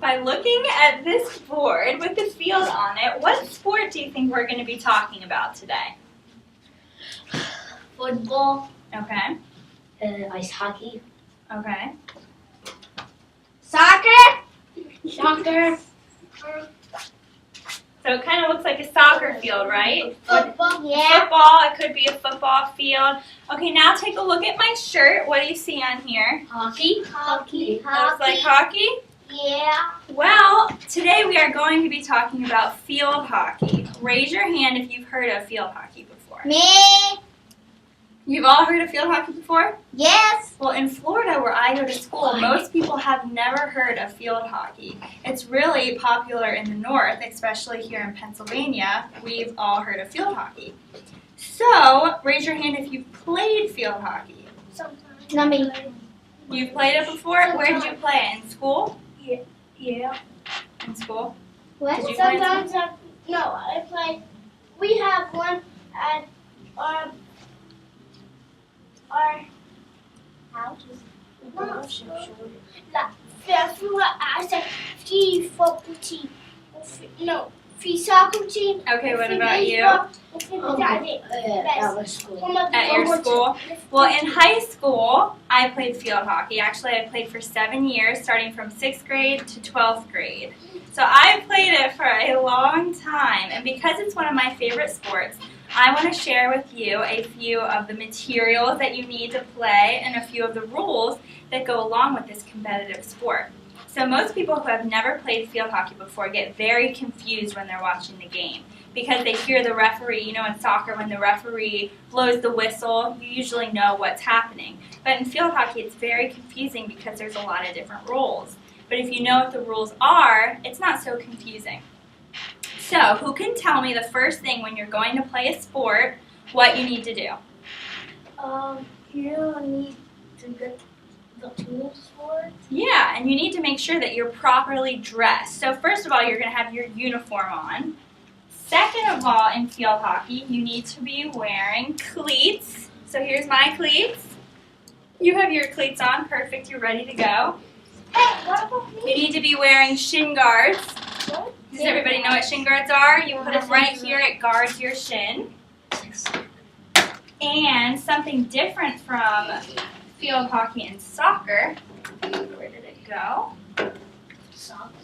By looking at this board with the field on it, what sport do you think we're going to be talking about today? Football. Okay. Ice hockey. Okay. Soccer. Soccer. So it kind of looks like a soccer field, right? Football. Yeah. Football, it could be a football field. Okay, now take a look at my shirt. What do you see on here? Hockey. Hockey. Looks like hockey? Yeah. Well, today we are going to be talking about field hockey. Raise your hand if you've heard of field hockey before. Me. You've all heard of field hockey before? Yes. Well, in Florida, where I go to school, most people have never heard of field hockey. It's really popular in the north, especially here in Pennsylvania. We've all heard of field hockey. So, raise your hand if you've played field hockey. Sometimes. Not me. You've played it before? Where did you play it? In school? Yeah. In school? What? Did you play in Sometimes I play. We have one at our house. Soccer team. Okay, what about you? At school. At your school? Well, in high school, I played field hockey. Actually, I played for 7 years, starting from 6th grade to 12th grade. So I played it for a long time, and because it's one of my favorite sports, I want to share with you a few of the materials that you need to play and a few of the rules that go along with this competitive sport. So most people who have never played field hockey before get very confused when they're watching the game because they hear the referee. You know, in soccer, when the referee blows the whistle, you usually know what's happening. But in field hockey, it's very confusing because there's a lot of different rules. But if you know what the rules are, it's not so confusing. So, who can tell me the first thing when you're going to play a sport, what you need to do? You need to get the tools for it. Yeah, and you need to make sure that you're properly dressed. So first of all, you're going to have your uniform on. Second of all, in field hockey, you need to be wearing cleats. So here's my cleats. You have your cleats on. Perfect. You're ready to go. Hey, what about me? You need to be wearing shin guards. Does everybody know what shin guards are? You put them right here. It guards your shin. And something different from field hockey and soccer. Where did it go? Socks.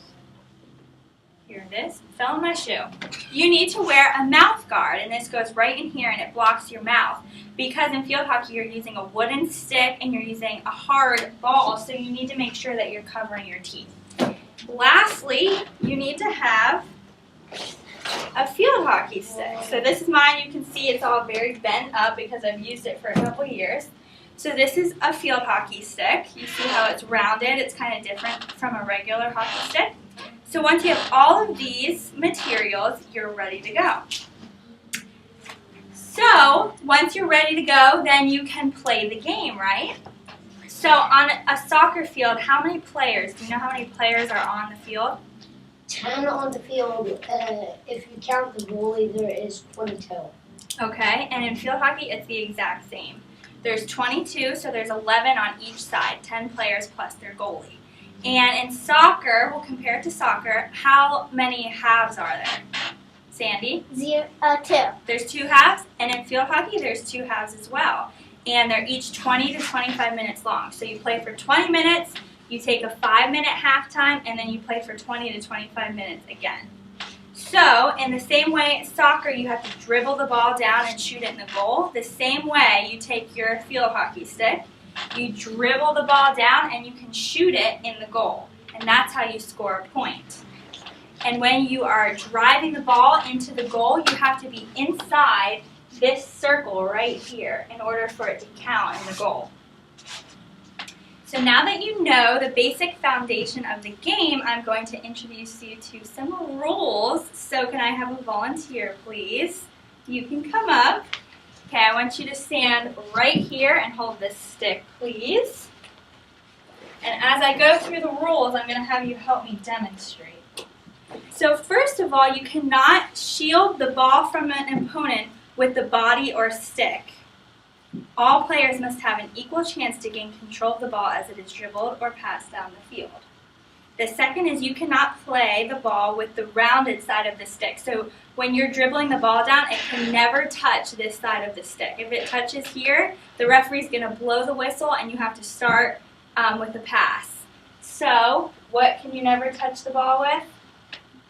Here it is. It fell in my shoe. You need to wear a mouth guard, and this goes right in here and it blocks your mouth. Because in field hockey you're using a wooden stick and you're using a hard ball, so you need to make sure that you're covering your teeth. Lastly, you need to have a field hockey stick. So this is mine. You can see it's all very bent up because I've used it for a couple years. So this is a field hockey stick. You see how it's rounded. It's kind of different from a regular hockey stick. So once you have all of these materials, you're ready to go. So once you're ready to go, then you can play the game, right? So on a soccer field, how many players? Do you know how many players are on the field? 10 on the field. If you count the goalie, there is 22. Okay, and in field hockey, it's the exact same. There's 22, so there's 11 on each side, 10 players plus their goalie. And in soccer, we'll compare it to soccer, how many halves are there? Sandy? 2. There's 2 halves, and in field hockey, there's 2 halves as well. And they're each 20 to 25 minutes long. So you play for 20 minutes, you take a 5-minute halftime, and then you play for 20 to 25 minutes again. So, in the same way soccer, you have to dribble the ball down and shoot it in the goal. The same way, you take your field hockey stick, you dribble the ball down, and you can shoot it in the goal. And that's how you score a point. And when you are driving the ball into the goal, you have to be inside this circle right here in order for it to count in the goal. So now that you know the basic foundation of the game, I'm going to introduce you to some rules. So can I have a volunteer, please? You can come up. Okay, I want you to stand right here and hold this stick, please. And as I go through the rules, I'm going to have you help me demonstrate. So first of all, you cannot shield the ball from an opponent with the body or stick. All players must have an equal chance to gain control of the ball as it is dribbled or passed down the field. The second is you cannot play the ball with the rounded side of the stick. So when you're dribbling the ball down, it can never touch this side of the stick. If it touches here, the referee's going to blow the whistle and you have to start with a pass. So what can you never touch the ball with?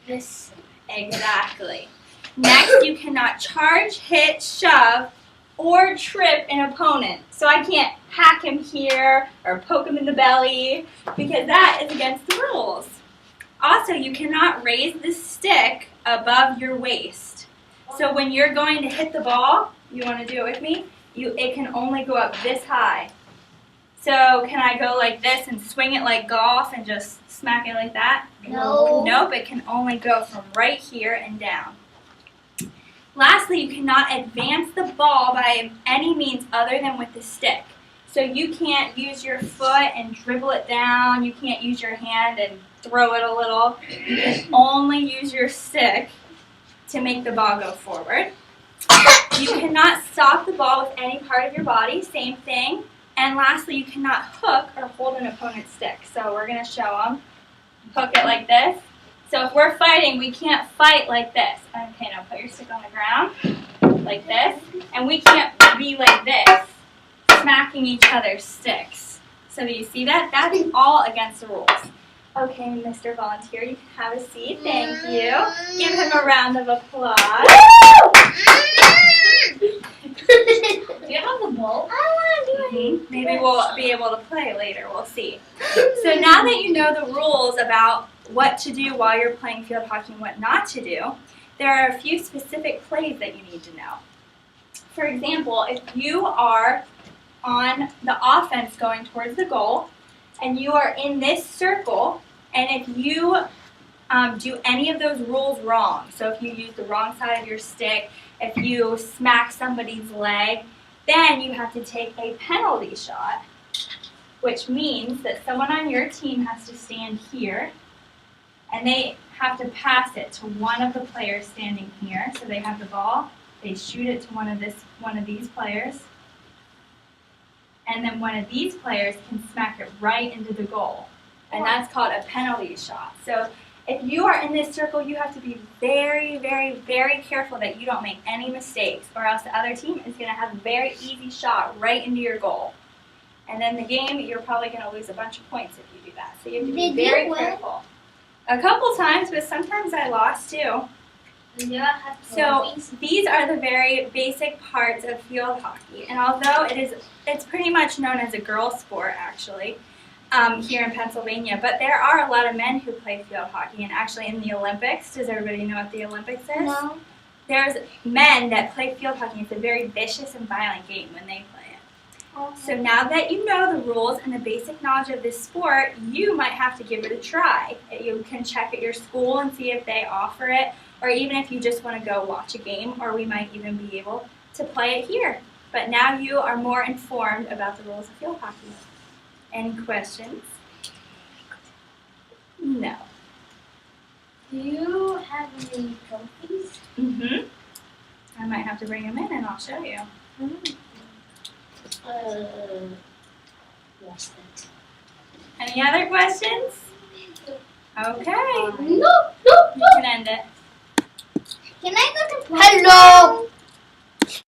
This. Exactly. Next, you cannot charge, hit, shove, or trip an opponent. So I can't hack him here or poke him in the belly because that is against the rules. Also, you cannot raise the stick above your waist. So when you're going to hit the ball, you want to do it with me? It can only go up this high. So can I go like this and swing it like golf and just smack it like that? No. Nope, it can only go from right here and down. Lastly, you cannot advance the ball by any means other than with the stick. So you can't use your foot and dribble it down. You can't use your hand and throw it a little. You can only use your stick to make the ball go forward. You cannot stop the ball with any part of your body. Same thing. And lastly, you cannot hook or hold an opponent's stick. So we're going to show them. Hook it like this. So if we're fighting, we can't fight like this. Okay, now put your stick on the ground, like this. And we can't be like this, smacking each other's sticks. So do you see that? That is all against the rules. Okay, Mr. Volunteer, you can have a seat. Thank you. Give him a round of applause. Do you have the ball? I want to do it. Maybe we'll be able to play later. We'll see. So now that you know the rules about what to do while you're playing field hockey and what not to do, there are a few specific plays that you need to know. For example, if you are on the offense going towards the goal and you are in this circle, and if you do any of those rules wrong, so if you use the wrong side of your stick, if you smack somebody's leg, then you have to take a penalty shot, which means that someone on your team has to stand here, and they have to pass it to one of the players standing here. So they have the ball, they shoot it to one of these players, and then one of these players can smack it right into the goal. And that's called a penalty shot. So if you are in this circle, you have to be very, very, very careful that you don't make any mistakes, or else the other team is going to have a very easy shot right into your goal. And then the game, you're probably going to lose a bunch of points if you do that. So you have to be very careful. A couple times, but sometimes I lost too. So these are the very basic parts of field hockey. And although it's pretty much known as a girls' sport, actually, here in Pennsylvania, but there are a lot of men who play field hockey. And actually in the Olympics, does everybody know what the Olympics is? No. There's men that play field hockey. It's a very vicious and violent game when they play it. So now that you know the rules and the basic knowledge of this sport, you might have to give it a try. You can check at your school and see if they offer it, or even if you just want to go watch a game, or we might even be able to play it here. But now you are more informed about the rules of field hockey. Any questions? No. Do you have any trophies? Mm-hmm. I might have to bring them in and I'll show you. Lost it. Any other questions? Okay. No. You can end it. Can I go to Hello.